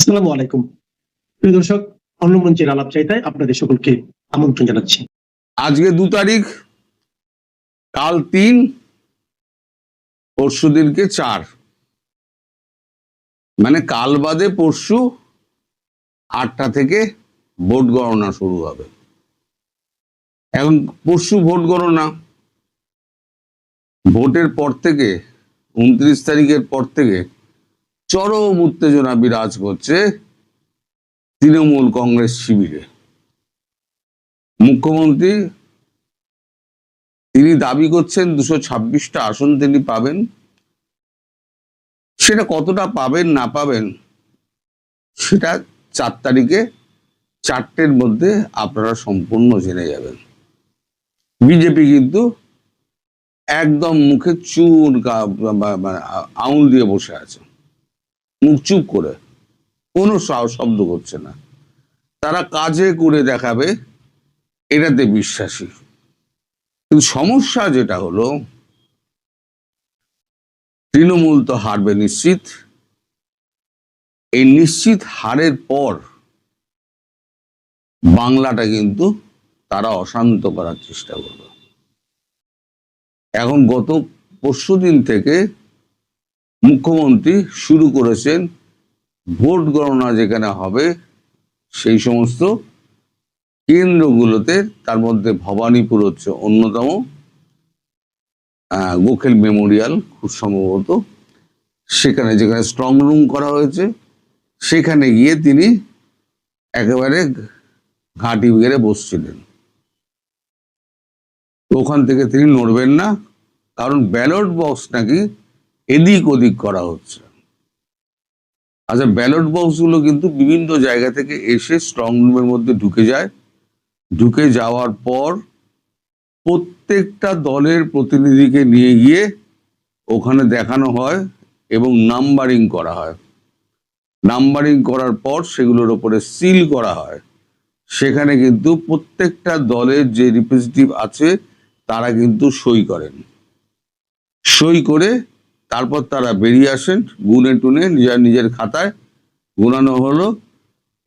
আসসালামু আলাইকুম। প্রিয় দর্শক, অন্য মঞ্চের আলাপ চাইতায় আপনাদের সকলকে আমন্ত্রণ জানাচ্ছি। আজকে 2 তারিখ, কাল 3, পরশু দিনকে 4, মানে কাল বাদে পরশু 8টা থেকে ভোট গণনা শুরু হবে। এখন পরশু ভোট গণনা, ভোটের পর থেকে 29 তারিখের পর থেকে চরম উত্তেজনা বিরাজ করছে তৃণমূল কংগ্রেস শিবিরে। মুখ্যমন্ত্রী তিনি দাবি করছেন 226টা আসন তিনি পাবেন। সেটা কতটা পাবেন না পাবেন সেটা 4 তারিখে 4টের মধ্যে আপনারা সম্পূর্ণ জেনে যাবেন। বিজেপি কিন্তু একদম মুখে চুন আঙুল দিয়ে বসে আছে, মুখ চুপ করে, কোনো শব্দ করছে না। তারা কাজে করে দেখাবে এটাতে বিশ্বাসী। কিন্তু সমস্যা যেটা হলো, তৃণমূল তো হারবে নিশ্চিত। এই নিশ্চিত হারের পর বাংলাটা কিন্তু তারা অশান্ত করার চেষ্টা করবে। এখন গত পরশুদিন থেকে মুখ্যমন্ত্রী শুরু করেছেন ভোট গণনা যেখানে হবে সেই সমস্ত কেন্দ্রগুলোতে, তার মধ্যে ভবানীপুর হচ্ছে অন্যতম, গোখেল মেমোরিয়াল খুব সম্ভবত, সেখানে যেখানে স্ট্রং রুম করা হয়েছে সেখানে গিয়ে তিনি একেবারে ঘাঁটি গেড়ে বসছিলেন। ওখান থেকে তিনি নড়বেন না, কারণ ব্যালট বক্স নাকি এদিক ওদিক করা হচ্ছে। আচ্ছা, ব্যালট বক্সগুলো কিন্তু বিভিন্ন জায়গা থেকে এসে স্ট্রং রুমের মধ্যে ঢুকে যায়। ঢুকে যাওয়ার পর প্রত্যেকটা দলের প্রতিনিধিকে নিয়ে গিয়ে ওখানে দেখানো হয় এবং নাম্বারিং করা হয়। নাম্বারিং করার পর সেগুলোর উপরে সিল করা হয়। সেখানে কিন্তু প্রত্যেকটা দলের যে রিপ্রেজেন্টেটিভ আছে তারা কিন্তু সই করেন। সই করে তারপর তারা বেরিয়ে আসেন, গুনে টুনে নিজের নিজের খাতায় গুনানো হলো,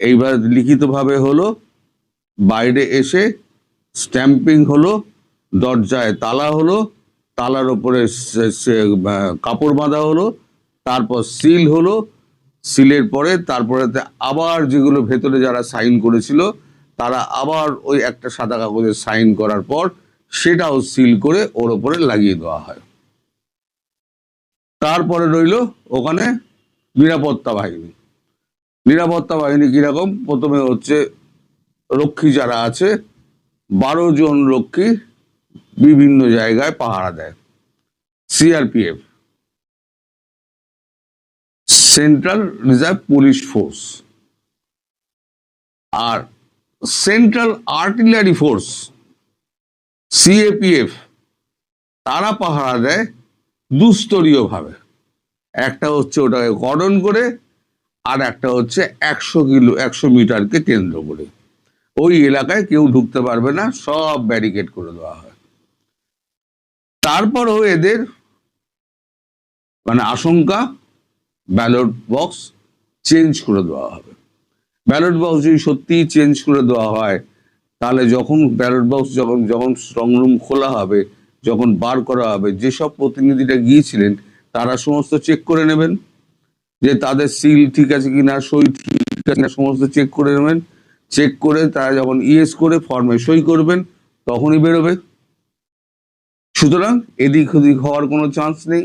এইবার লিখিতভাবে হলো, বাইরে এসে স্ট্যাম্পিং হলো, দরজায় তালা হলো, তালার উপরে কাপড় বাঁধা হলো, তারপর সিল হলো, সিলের পরে তারপরে আবার যেগুলো ভেতরে যারা সাইন করেছিল তারা আবার ওই একটা সাদা কাগজে সাইন করার পর সেটাও সিল করে ওর উপরে লাগিয়ে দেওয়া হয়। তারপরে রইল ওখানে নিরাপত্তা বাহিনী। নিরাপত্তা বাহিনী কিরকম? প্রথমে হচ্ছে রক্ষী যারা আছে, 12 জন রক্ষী বিভিন্ন জায়গায় পাহারা দেয়। CRPF, central reserve police force, আর সেন্ট্রাল আর্টিলারি ফোর্স সিএপিএফ, তারা পাহারা দেয় দুস্তরীয় ভাবে। একটা হচ্ছে ওটাকে কর্ডন করে, আর একটা হচ্ছে 100 মিটারকে কেন্দ্র করে। ওই এলাকায় কেউ ঢুকতে পারবে না, সব ব্যারিকেড করে দেওয়া হয়। তারপরও এদের মানে আশঙ্কা ব্যালট বক্স চেঞ্জ করে দেওয়া হবে। ব্যালট বক্স যদি সত্যিই চেঞ্জ করে দেওয়া হয়, তাহলে যখন ব্যালট বক্স যখন স্ট্রং রুম খোলা হবে, যখন বার করা হবে, যেসব প্রতিনিধিরা গিয়েছিলেন তারা সমস্ত চেক করে নেবেন যে তাদের সিল ঠিক আছে কিনা, সই ঠিক আছে কিনা, সমস্ত চেক করে নেবেন। চেক করে তারা যখন ইয়েস করে ফর্মে সই করবেন তখনই বেরোবে। সুতরাং এদিক ওদিক হওয়ার কোনো চান্স নেই।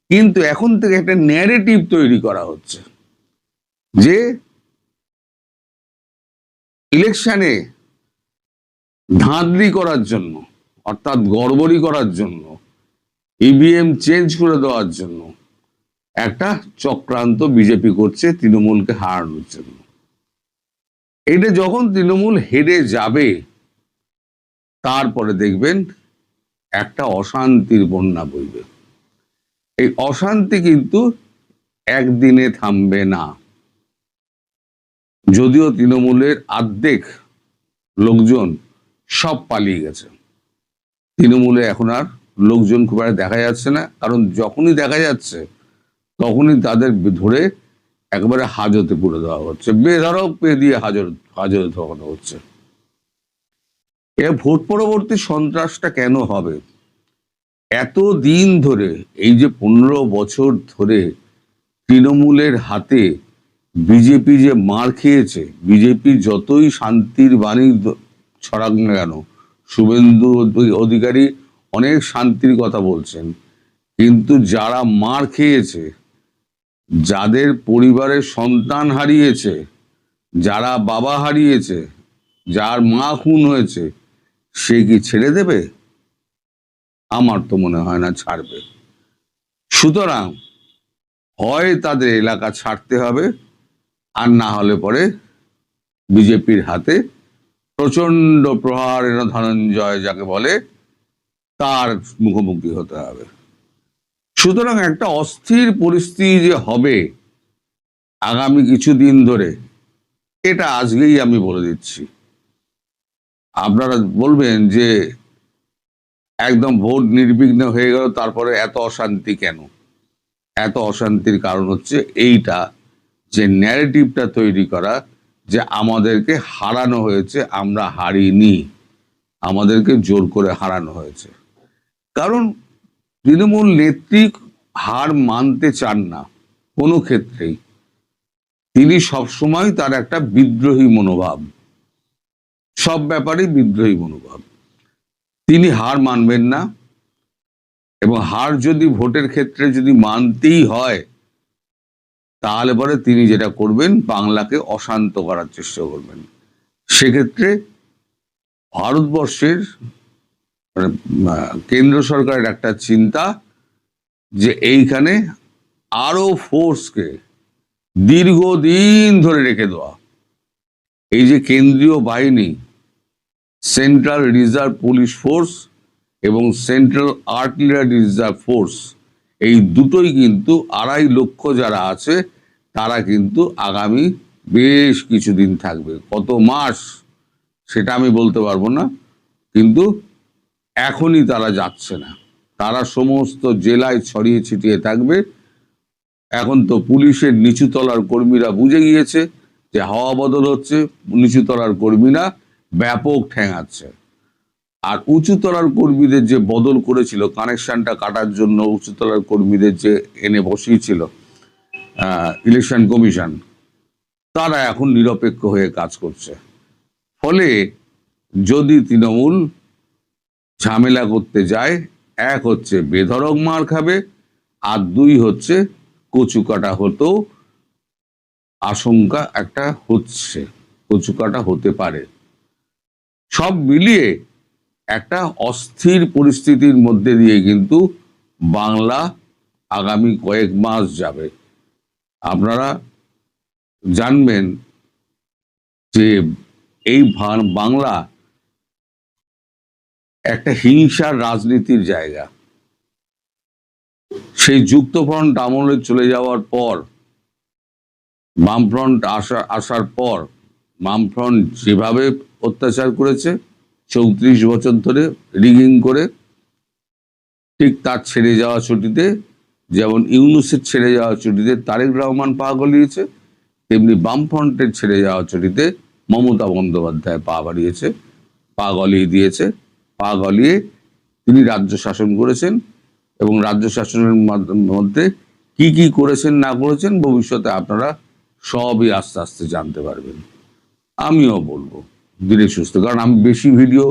কিন্তু এখন থেকে একটা ন্যারেটিভ তৈরি করা হচ্ছে যে ইলেকশনে ধাঁধলি করার জন্য, অর্থাৎ গড়বড়ি করার জন্য, ইভিএম চেঞ্জ করে দেওয়ার জন্য একটা চক্রান্ত বিজেপি করছে তৃণমূলকে হারানোর জন্য। এটা যখন তৃণমূল হেরে যাবে তারপরে দেখবেন একটা অশান্তির বন্যা বইবে। এই অশান্তি কিন্তু একদিনে থামবে না। যদিও তৃণমূলের অর্ধেক লোকজন সব পালিয়ে গেছে, তৃণমূলে এখন আর লোকজন খুব একটা দেখা যাচ্ছে না। কারণ যখনই দেখা যাচ্ছে তখনই তাদের ধরে একবারে হাজতে পুরে দেওয়া হচ্ছে, বেধড়ক পে দিয়ে হাজতে ঢোকানো হচ্ছে। এ ভোট পরবর্তী সন্ত্রাসটা কেন হবে? এত দিন ধরে, এই যে 15 বছর ধরে তৃণমূলের হাতে বিজেপি যে মার খেয়েছে, বিজেপি যতই শান্তির বাণী ছড়াক না কেন, শুভেন্দু অধিকারী অনেক শান্তির কথা বলছেন, কিন্তু যারা মার খেয়েছে, যাদের পরিবারের সন্তান হারিয়েছে, যারা বাবা হারিয়েছে, যার মা খুন হয়েছে, সে কি ছেড়ে দেবে? আমার তো মনে হয় না ছাড়বে। সুতরাং হয় তাদের এলাকা ছাড়তে হবে, আর না হলে পরে বিজেপির হাতে প্রচন্ড প্রহার ধনঞ্জয় যাকে বলে, তার মুখোমুখি হতে হবে। সুতরাং একটা অস্থির পরিস্থিতি যে হবে আগামী কিছুদিন ধরে, এটা আজকেই আমি বলে দিচ্ছি। আপনারা বলবেন যে একদম ভোট নির্বিঘ্ন হয়ে গেল, তারপরে এত অশান্তি কেন? এত অশান্তির কারণ হচ্ছে এইটা, যে ন্যারেটিভটা তৈরি করা যে আমাদেরকে হারানো হয়েছে, আমরা হারিনি, আমাদেরকে জোর করে হারানো হয়েছে। কারণ তৃণমূল নেত্রী হার মানতে চান না কোনো ক্ষেত্রেই। তিনি সবসময় তার একটা বিদ্রোহী মনোভাব, সব ব্যাপারেই বিদ্রোহী মনোভাব। তিনি হার মানবেন না, এবং হার যদি ভোটের ক্ষেত্রে যদি মানতেই হয়, তাহলে পরে তিনি যেটা করবেন, বাংলাকে অশান্ত করার চেষ্টা করবেন। সেক্ষেত্রে ভারতবর্ষের কেন্দ্র সরকারের একটা চিন্তা যে এইখানে আরো ফোর্সকে দীর্ঘদিন ধরে রেখে দেওয়া। এই যে কেন্দ্রীয় বাহিনী, সেন্ট্রাল রিজার্ভ পুলিশ ফোর্স এবং সেন্ট্রাল আর্টিলারি রিজার্ভ ফোর্স, এই দুটোই কিন্তু 2.5 লক্ষ যারা আছে, তারা কিন্তু আগামী বেশ কিছুদিন থাকবে। কত মাস সেটা আমি বলতে পারবো না, কিন্তু এখনই তারা যাচ্ছে না, তারা সমস্ত জেলায় ছড়িয়ে ছিটিয়ে থাকবে। এখন তো পুলিশের নিচুতলার কর্মীরা বুঝে গিয়েছে যে হাওয়া বদল হচ্ছে, নিচুতলার কর্মীরা ব্যাপক ঠেঙাচ্ছে। আর উঁচুতলার কর্মীদের যে বদল করেছিল, কানেকশনটা কাটার জন্য উঁচুতলার কর্মীদের যে এনে বসিয়েছিল ইলেকশন কমিশন, তারা এখন নিরপেক্ষ হয়ে কাজ করছে। ফলে যদি তৃণমূল ঝামেলা করতে যায়, এক হচ্ছে বেধড়ক মার খাবে, আর 2 হচ্ছে কচুকাটা হতেও আশঙ্কা একটা হচ্ছে, কচুকাটা হতে পারে। সব মিলিয়ে একটা অস্থির পরিস্থিতির মধ্যে দিয়ে কিন্তু বাংলা আগামী কয়েক মাস যাবে। আপনারা জানবেন যে এই বাংলা একটা হিংসার রাজনীতির জায়গা। সেই যুক্তফ্রন্ট আমলে চলে যাওয়ার পর, বামফ্রন্ট আসার পর, বামফ্রন্ট যেভাবে অত্যাচার করেছে 34 বছর ধরে রিগিং করে, ঠিক তার ছেড়ে যাওয়া ছুটিতে, যেমন ইউনূসের ছেড়ে যাওয়া ছুটিতে তারেক রহমান পা গলিয়েছে, তেমনি বামফ্রন্টের ছেড়ে যাওয়া ছুটিতে মমতা বন্দ্যোপাধ্যায় পা বাড়িয়েছে, পা গলিয়ে দিয়েছে। পা গলিয়ে তিনি রাজ্য শাসন করেছেন, এবং রাজ্য শাসনের মধ্যে কি কি করেছেন না করেছেন ভবিষ্যতে আপনারা সবই আস্তে আস্তে জানতে পারবেন। আমিও বলবো ধীরে সুস্থ, কারণ আমি বেশি ভিডিও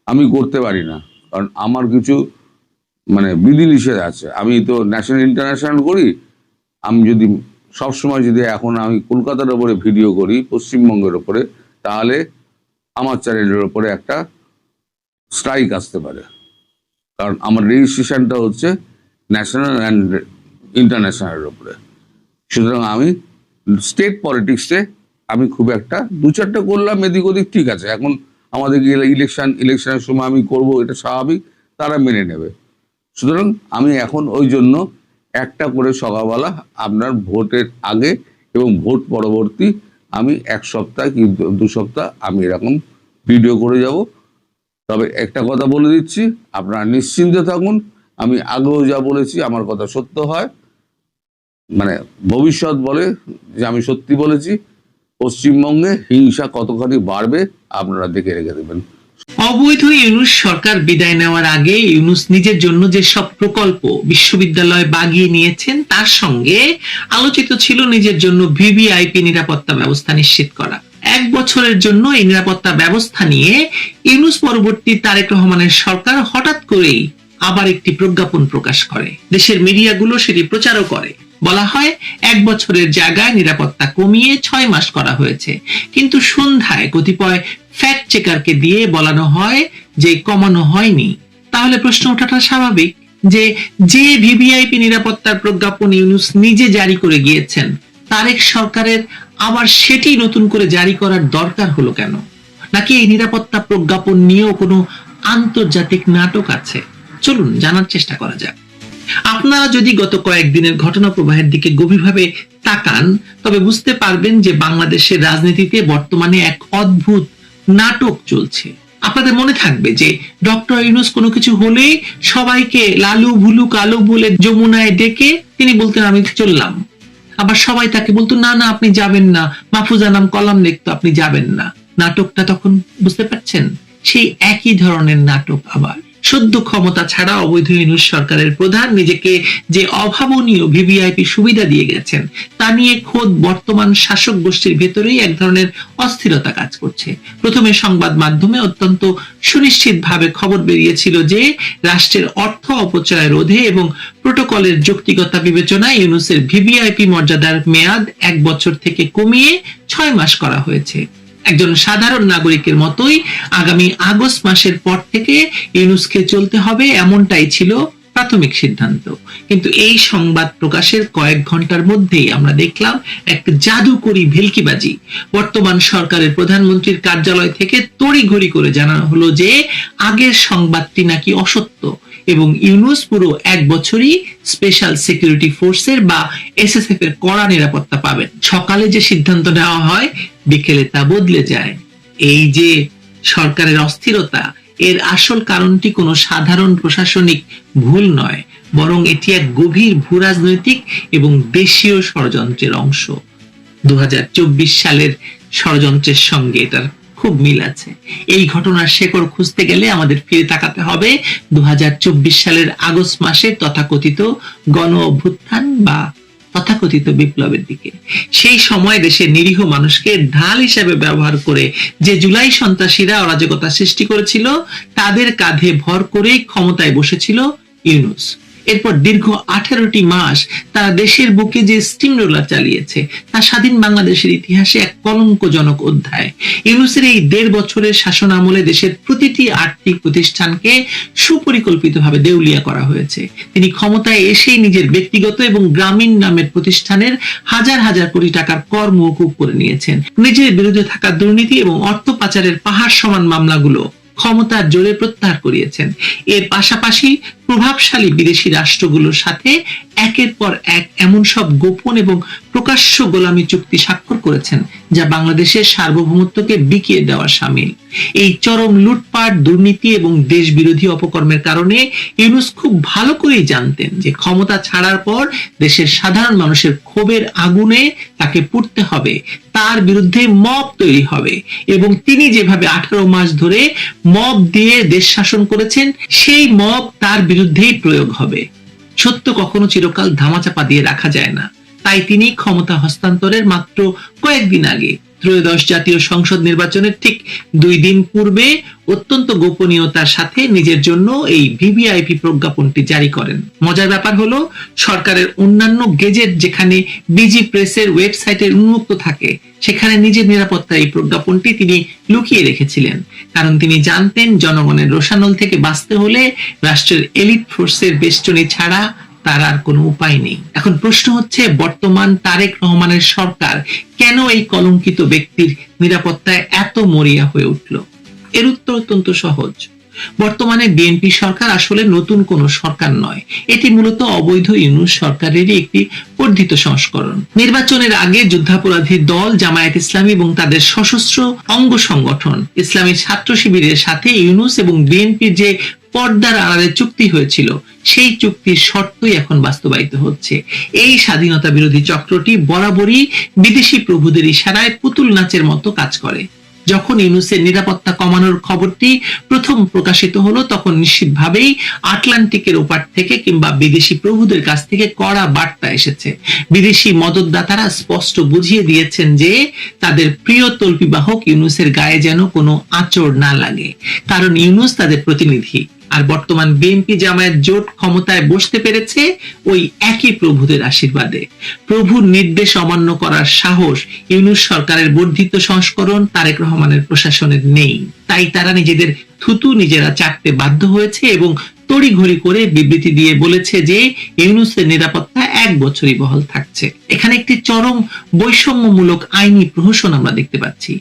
আমি করতে পারি না, কারণ আমার কিছু বিধিনিষেধ আছে। আমি তো ন্যাশনাল ইন্টারন্যাশনাল করি, আমি যদি সবসময় যদি এখন আমি কলকাতার ওপরে ভিডিও করি, পশ্চিমবঙ্গের ওপরে, তাহলে আমার চ্যানেলের ওপরে একটা স্ট্রাইক আসতে পারে, কারণ আমার রেজিস্ট্রেশনটা হচ্ছে ন্যাশনাল অ্যান্ড ইন্টারন্যাশনালের ওপরে। সুতরাং আমি স্টেট পলিটিক্সে আমি খুব একটা 2-4টা করলাম এদিক ওদিক, ঠিক আছে, এখন আমাদের ইলেকশনের সময় আমি করব, এটা স্বাভাবিক, তারা মেনে নেবে। সুতরাং আমি এখন ওই জন্য একটা করে সকালবেলা আপনার ভোটের আগে এবং ভোট পরবর্তী আমি 1 সপ্তাহ কি 2 সপ্তাহ আমি এরকম ভিডিও করে যাব। তবে একটা কথা বলে দিচ্ছি, আপনারা নিশ্চিন্তে থাকুন, আমি আগেও যা বলেছি আমার কথা সত্য হয়। মানে ভবিষ্যৎ বলে যে আমি সত্যি বলেছি, পশ্চিমবঙ্গে হিংসা কতখানি বাড়বে আপনারা দেখে রেখে দেবেন। অবৈধ ইউনূস সরকার বিদায় নেওয়ার আগে ইউনূস নিজের জন্য যে সব প্রকল্প বিশ্ববিদ্যালয় বাগিয়ে নিয়েছেন তার সঙ্গে আলোচিত ছিল নিজের জন্য ভিভিআইপি নিরাপত্তা ব্যবস্থা নিশ্চিত করা। 1 বছরের জন্য এই নিরাপত্তা ব্যবস্থা নিয়ে ইউনূস পরবর্তী তারেক রহমানের সরকার হঠাৎ করেই আবার একটি প্রজ্ঞাপন প্রকাশ করে। দেশের মিডিয়াগুলো সেটি প্রচারও করে। বলা হয় 1 বছরের জায়গায় নিরাপত্তা কমিয়ে 6 মাস করা হয়েছে, কিন্তু সন্ধ্যায় কতিপয় ফ্যাক্ট চেকারকে দিয়ে বলানো হয় যে কমানো হয়নি। তাহলে প্রশ্ন ওঠাটা স্বাভাবিক যে ভিভিআইপি নিরাপত্তার প্রজ্ঞাপন ইউনূস নিজে জারি করে গিয়েছেন, তারেক সরকারের আবার সেটি নতুন করে জারি করার দরকার হলো কেন? নাকি এই নিরাপত্তা প্রজ্ঞাপন নিয়েও কোনো আন্তর্জাতিক নাটক আছে? চলুন জানার চেষ্টা করা যাক। আপনারা যদি গত কয়েকদিনের ঘটনা প্রবাহের দিকে গভীরভাবে তাকান তবে বুঝতে পারবেন যে বাংলাদেশের রাজনীতিতে বর্তমানে এক অদ্ভুত নাটক চলছে। আপনাদের মনে থাকবে যে ডক্টর ইউনূস কোনো কিছু হলেই সবাইকে লালু ভুলু কালু বলে যমুনায় ডেকে তিনি বলতেন আমি চললাম, আবার সবাই তাকে বলতো না না আপনি যাবেন না, মাহফুজা নাম কলাম লিখতো আপনি যাবেন না। নাটকটা তখন বুঝতে পারছেন, সেই একই ধরনের নাটক আবার। সদ্য ক্ষমতা ছাড়া অবৈধ ইউনূস সরকারের প্রধান নিজেকে যে অভাবনীয় ভিভিআইপি সুবিধা দিয়ে গেছেন তা নিয়ে খোদ বর্তমান শাসক গোষ্ঠীর ভেতরেই এক ধরনের অস্থিরতা কাজ করছে। প্রথমে সংবাদ মাধ্যমে অত্যন্ত সুনিশ্চিতভাবে খবর বেরিয়েছিল যে রাষ্ট্রের অর্থ অপচয় রোধে এবং প্রোটোকলের যৌক্তিকতা বিবেচনায় ইউনূসের ভিভিআইপি মর্যাদার মেয়াদ 1 বছর থেকে কমিয়ে 6 মাস করা হয়েছে। একজন সাধারণ নাগরিকের মতোই আগামী আগস্ট মাসের পর থেকে ইউনূসকে চলতে হবে, এমনটাই ছিল প্রাথমিক সিদ্ধান্ত। কিন্তু এই সংবাদ প্রকাশের কয়েক ঘন্টার মধ্যেই আমরা দেখলাম এক জাদুকরি ভেলকিবাজি। বর্তমান সরকারের প্রধানমন্ত্রীর কার্যালয় থেকে তড়িঘড়ি করে জানানো হলো যে আগের সংবাদটি নাকি অসত্য এবং ইউনূস পুরো 1 বছরই স্পেশাল সিকিউরিটি ফোর্সের বা এসএসএফ এর কড়া নিরাপত্তা পাবেন। সকালে যে সিদ্ধান্ত নেওয়া হয় বিকেলে তা বদলে যায়। এই যে সরকারের অস্থিরতা, এর আসল কারণটি কোনো সাধারণ প্রশাসনিক ভুল নয়, বরং এটি এক গভীর ভূরাজনৈতিক এবং দেশীয় ষড়যন্ত্রের অংশ। 2024 সালের ষড়যন্ত্রের সঙ্গে এটার খুব মিল আছে। এই ঘটনার শেকড় খুঁজতে গেলে আমাদের ফিরে তাকাতে হবে 2024 সালের আগস্ট মাসের তথাকথিত গণ অভ্যুত্থান বা তথাকথিত বিপ্লবের দিকে। সেই সময় দেশের নিরীহ মানুষকে ঢাল হিসেবে ব্যবহার করে যে জুলাই সন্ত্রাসীরা অরাজকতা সৃষ্টি করেছিল তাদের কাঁধে ভর করে ক্ষমতায় বসেছিল ইউনূস। এরপর দীর্ঘ 18টি মাস তারা দেশের বুকে যে স্টিম রোলার চালিয়েছে তা স্বাধীন বাংলাদেশের ইতিহাসে এক কলঙ্কজনক অধ্যায়। ইউনূসের এই 1.5 বছরের শাসন আমলে দেশের প্রতিটি আর্থিক প্রতিষ্ঠানকে সুপরিকল্পিতভাবে দেউলিয়া করা হয়েছে। তিনি ক্ষমতায় এসেই নিজের ব্যক্তিগত এবং গ্রামীণ নামের প্রতিষ্ঠানের হাজার হাজার কোটি টাকার কর মওকুফ করে নিয়েছেন। নিজের বিরুদ্ধে থাকা দুর্নীতি এবং অর্থ পাচারের পাহাড় সমান মামলাগুলো ক্ষমতার জোরে প্রত্যাহার করিয়েছেন। এর পাশাপাশি প্রভাবশালী বিদেশি রাষ্ট্রগুলোর সাথে একের পর এক এমন সব গোপন এবং প্রকাশ্য গোলামি চুক্তি স্বাক্ষর করেছেন যা বাংলাদেশের সার্বভৌমত্বকে বিকিয়ে দেওয়া শামিল। এই চরম লুটপাট, দুর্নীতি এবং দেশ বিরোধী অপকর্মের কারণে ইউনূস খুব ভালো করেই জানতেন যে ক্ষমতা ছাড়ার পর দেশের সাধারণ মানুষের ক্ষোভের আগুনে তাকে পুড়তে হবে, তার বিরুদ্ধে মব তৈরি হবে এবং তিনি যেভাবে 18 মাস ধরে মব দিয়ে দেশ শাসন করেছেন সেই মব তার বিরুদ্ধেই প্রয়োগ হবে। সত্য কখনো চিরকাল ধামাচাপা দিয়ে রাখা যায় না। তাই তিনি ক্ষমতা হস্তান্তরের মাত্র কয়েকদিন আগে ত্রয়োদশ জাতীয় সংসদ নির্বাচনের ঠিক 2 দিন পূর্বে অত্যন্ত গোপনীয়তার সাথে নিজের জন্য এই ভিভিআইপি প্রজ্ঞাপনটি জারি করেন। মজার ব্যাপার হলো সরকারের অন্যান্য গেজেট যেখানে ডিজি প্রেসের ওয়েবসাইটে উন্মুক্ত থাকে সেখানে নিজের নিরাপত্তার এই প্রজ্ঞাপনটি তিনি লুকিয়ে রেখেছিলেন, কারণ তিনি জানতেন জনগণের রোষানল থেকে বাঁচতে হলে রাষ্ট্রের এলিট ফোর্সের বেষ্টনী ছাড়া তার আর কোনো উপায় নেই। এখন প্রশ্ন হচ্ছে বর্তমান তারেক রহমানের সরকার কেন এই কলঙ্কিত ব্যক্তির নিরাপত্তায় এত মরিয়া হয়ে উঠল? এর উত্তর অত্যন্ত সহজ। বর্তমানে বিএনপি সরকার আসলে নতুন কোন সরকার নয়, এটি মূলত অবৈধ ইউনূস সরকারেরই একটি বর্ধিত সংস্করণ। নির্বাচনের আগে যুদ্ধাপরাধী দল জামায়াত ইসলামী এবং তাদের সশস্ত্র অঙ্গ সংগঠন ইসলামী ছাত্র শিবিরের সাথে ইউনূস এবং বিএনপির যে পর্দার আড়ালে চুক্তি হয়েছিল, সেই চুক্তির শর্তই এখন বাস্তবায়িত হচ্ছে। এই স্বাধীনতা বিরোধী চক্রটি বরাবরই বিদেশি প্রভুদের ইশারায় পুতুল নাচের মতো কাজ করে। যখন ইউনূসের নিরাপত্তা কমানোর খবরটি প্রথম প্রকাশিত হলো, তখন নিশ্চিতভাবেই আটলান্টিকের ওপার থেকে কিংবা বিদেশি প্রভুদের কাছ থেকে কড়া বার্তা এসেছে। বিদেশি মদতদাতারা স্পষ্ট বুঝিয়ে দিয়েছেন যে তাদের প্রিয় তল্পিবাহক ইউনূসের গায়ে যেন কোনো আঁচড় না লাগে, কারণ ইউনূস তাদের প্রতিনিধি। আর বর্তমান বিএনপি জামায়াত জোট ক্ষমতায় বসতে পেরেছে ওই একই প্রভুদের আশীর্বাদে। প্রভুর নির্দেশ অমান্য করার সাহস ইউনূস সরকারের বর্ধিত সংস্করণ তারেক রহমানের প্রশাসনের নেই। তাই তারা নিজেদের থুতু নিজেরা চাটতে বাধ্য হয়েছে এবং তড়িঘড়ি করে বিবৃতি দিয়ে বলেছে যে ইউনূসের নিরাপত্তা 1 বছরই বহাল থাকছে। এখানে একটি চরম বৈষম্যমূলক আইনি প্রহসন আমরা দেখতে পাচ্ছি।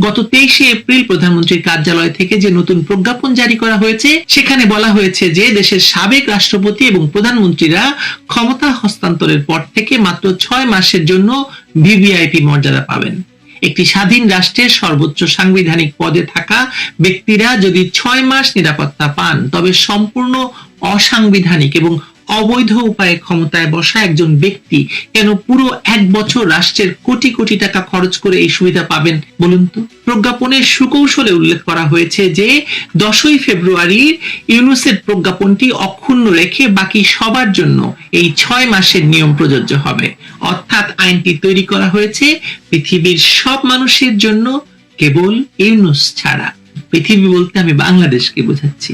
গত 23শে এপ্রিল প্রধানমন্ত্রীর কার্যালয় থেকে যে নতুন প্রজ্ঞাপন জারি করা হয়েছে, সেখানে বলা হয়েছে যে দেশের সাবেক রাষ্ট্রপতি এবং প্রধানমন্ত্রীরা ক্ষমতা হস্তান্তরের পর থেকে মাত্র 6 মাসের জন্য ভিভিআইপি মর্যাদা পাবেন। একটি স্বাধীন রাষ্ট্রের সর্বোচ্চ সাংবিধানিক পদে থাকা ব্যক্তিরা যদি 6 মাস নিরাপত্তা পান, তবে সম্পূর্ণ অসাংবিধানিক এবং অবৈধ উপায়ে ক্ষমতায় বসা একজন ব্যক্তি কেন পুরো 1 বছর রাষ্ট্রের কোটি কোটি টাকা খরচ করে এই সুবিধা পাবেন বলুন তো? প্রজ্ঞাপনের সুকৌশলে উল্লেখ করা হয়েছে যে 10ই ফেব্রুয়ারি ইউনূসের প্রজ্ঞাপনটি অক্ষুণ্ণ রেখে বাকি সবার জন্য এই 6 মাসের নিয়ম প্রযোজ্য হবে। অর্থাৎ আইনটি তৈরি করা হয়েছে পৃথিবীর সব মানুষের জন্য, কেবল ইউনূস ছাড়া। পৃথিবী বলতে আমি বাংলাদেশকে বোঝাচ্ছি।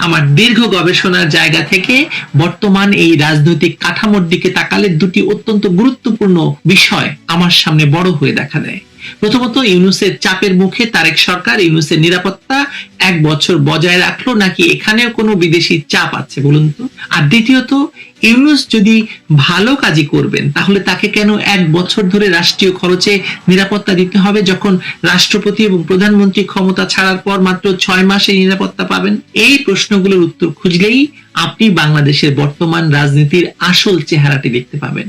আমার দীর্ঘ গবেষণার জায়গা থেকে বর্তমান এই রাজনৈতিক কাঠামোর দিকে তাকালে দুটি অত্যন্ত গুরুত্বপূর্ণ বিষয় আমার সামনে বড় হয়ে দেখা দেয়। প্রথমত, ইউনূসের চাপের মুখে তারেক সরকার ইউনূসের নিরাপত্তা 1 বছর বজায় রাখলো, নাকি এখানেও কোনো বিদেশি চাপ আছে বলুন তো? আর দ্বিতীয়ত, ইউনূস যদি ভালো কাজই করবেন, তাহলে তাকে কেন 1 বছর ধরে রাষ্ট্রীয় খরচে নিরাপত্তা দিতে হবে, যখন রাষ্ট্রপতি এবং প্রধানমন্ত্রী ক্ষমতা ছাড়ার পর মাত্র 6 মাসে নিরাপত্তা পাবেন? এই প্রশ্নগুলোর উত্তর খুঁজলেই আপনি বাংলাদেশের বর্তমান রাজনীতির আসল চেহারাটি দেখতে পাবেন।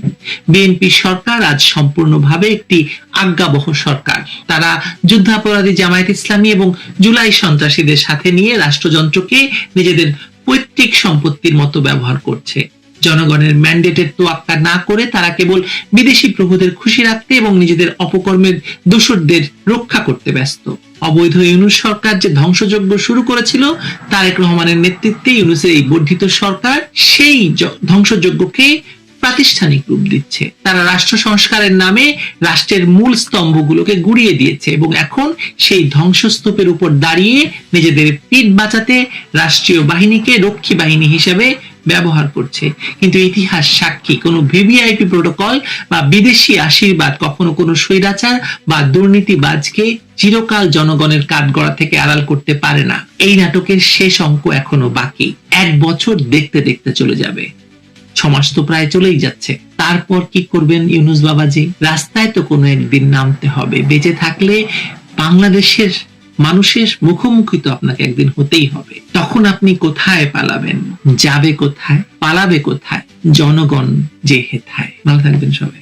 বিএনপি সরকার আজ সম্পূর্ণভাবে একটি আজ্ঞাবহ সরকার। তারা যুদ্ধাপরাধী জামায়াত ইসলামী এবং জুলাই সন্ত্রাসীদের সাথে নিয়ে রাষ্ট্রযন্ত্রকে নিজেদের পৈতৃক সম্পত্তির মতো ব্যবহার করছে। জনগণের ম্যান্ডেটের তোয়াক্কা না করে তারা কেবল বিদেশি প্রভুদের খুশি রাখতে এবং নিজেদের অপকর্মের দোষরদের রক্ষা করতে ব্যস্ত। অবৈধ ইউনূস সরকার যে ধ্বংসযজ্ঞ শুরু করেছিল, তারেক রহমানের নেতৃত্বে ইউনূসের এই বর্ধিত সরকার সেই ধ্বংসযজ্ঞকে প্রাতিষ্ঠানিক রূপ দিচ্ছে। তারা রাষ্ট্র সংস্কারের নামে রাষ্ট্রের মূল স্তম্ভগুলোকে গুড়িয়ে দিয়েছে এবং এখন সেই ধ্বংসস্তূপের উপর দাঁড়িয়ে নিজেদের পিঠ বাঁচাতে রাষ্ট্রীয় বাহিনীকে রক্ষী বাহিনী হিসেবে ব্যবহার করছে। কিন্তু ইতিহাস সাক্ষী, কোনো ভিভিআইপি প্রোটোকল বা বিদেশি আশীর্বাদ কখনো কোনো স্বৈরাচার বা দুর্নীতিবাজকে চিরকাল জনগণের কাঠগড়া থেকে আড়াল করতে পারে না। এই নাটকের শেষ অঙ্ক এখনো বাকি। 1 বছর দেখতে দেখতে চলে যাবে, 6 মাস তো প্রায় চলেই যাচ্ছে। তারপর কি করবেন ইউনূস বাবাজি? রাস্তায় তো কোনো একদিন নামতে হবে। বেঁচে থাকলে বাংলাদেশের মানুষের মুখোমুখি তো আপনাকে একদিন হতেই হবে। তখন আপনি কোথায় পালাবেন? যাবে কোথায়? পালাবে কোথায়? জনগণ যে হেথায়। ভালো থাকবেন সবাই।